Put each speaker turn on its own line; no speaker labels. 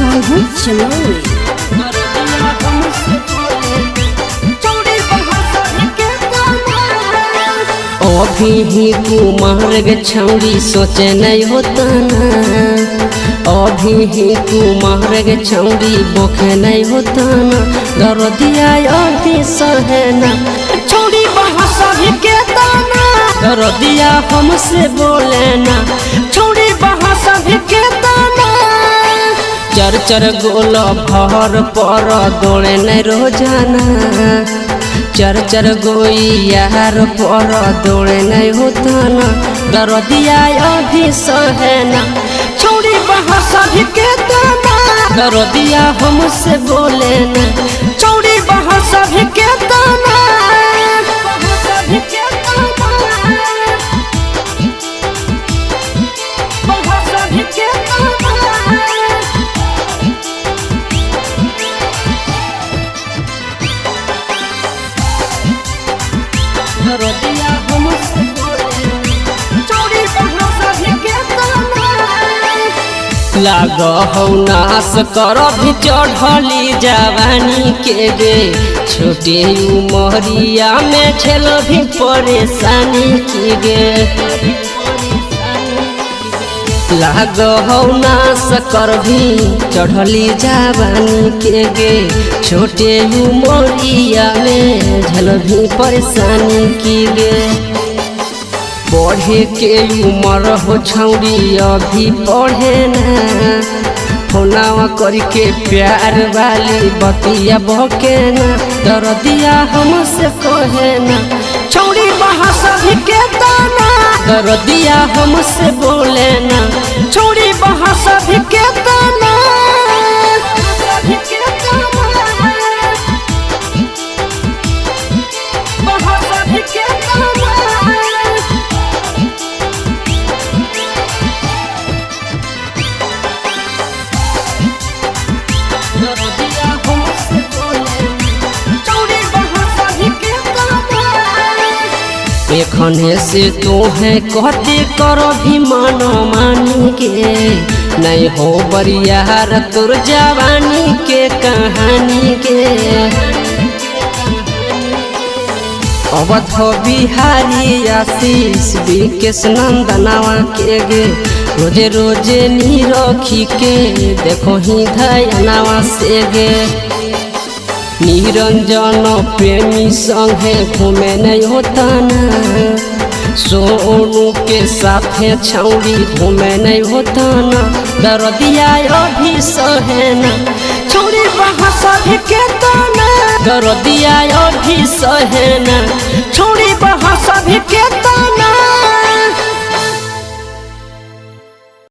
साहू चमोली
अभी ही कुमार गे छौड़ी सोचे नहीं होता ना। अभी ही कुमार गे छौड़ी बोखे नहीं होता ना। दरदिया अभी सहना छौड़ी बहा सभी के ताना। दरदिया हमसे बोले ना छौड़ी बहा सभी के ताना। चर चर गोल भर पर दौड़े नहीं रोजाना। चर चर गोई यार पर दौड़े नहीं होता ना। दरदिया अभी सहना छौड़ी बहा सभी के ताना। दरदिया हमसे बोले ना छौड़ी बहा सभी के ताना। लाग हौ नाश कर भी चढ़ली जवानी के गे। छोटे उमरिया में झेल भी परेशानी की गे। लाग हौ नाश कर भी चढ़ली जवानी के गे। छोटे उमरिया में झेल भी परेशानी की गे। बढ़े के उम्र हो छौड़ी अभी पढ़े ना। फोनावा करके प्यार वाली बतिया बके ना। दरदिया हमसे कहे ना छौड़ी बहा सभी के ताना। दरदिया हमसे बोले ना छौड़ी बहा सभी के ताना। एखने से तो है कहते कर भी मन मानी के। नहीं हो बरियार तोर जवानी के कहानी के। अवध बिहारी आशीष विकेश नंदनवा के गे। रोजे रोजे नी रखी के देखो ही धयनावा से गे। निरंजन प्रेमी संगे घूमे नहीं होता ना। सोनू के साथे छौड़ी घूमे नहीं होता ना। दरदिया अभी सहना छौड़ी बहा सभी के ताना। दरदिया अभी सहना छौड़ी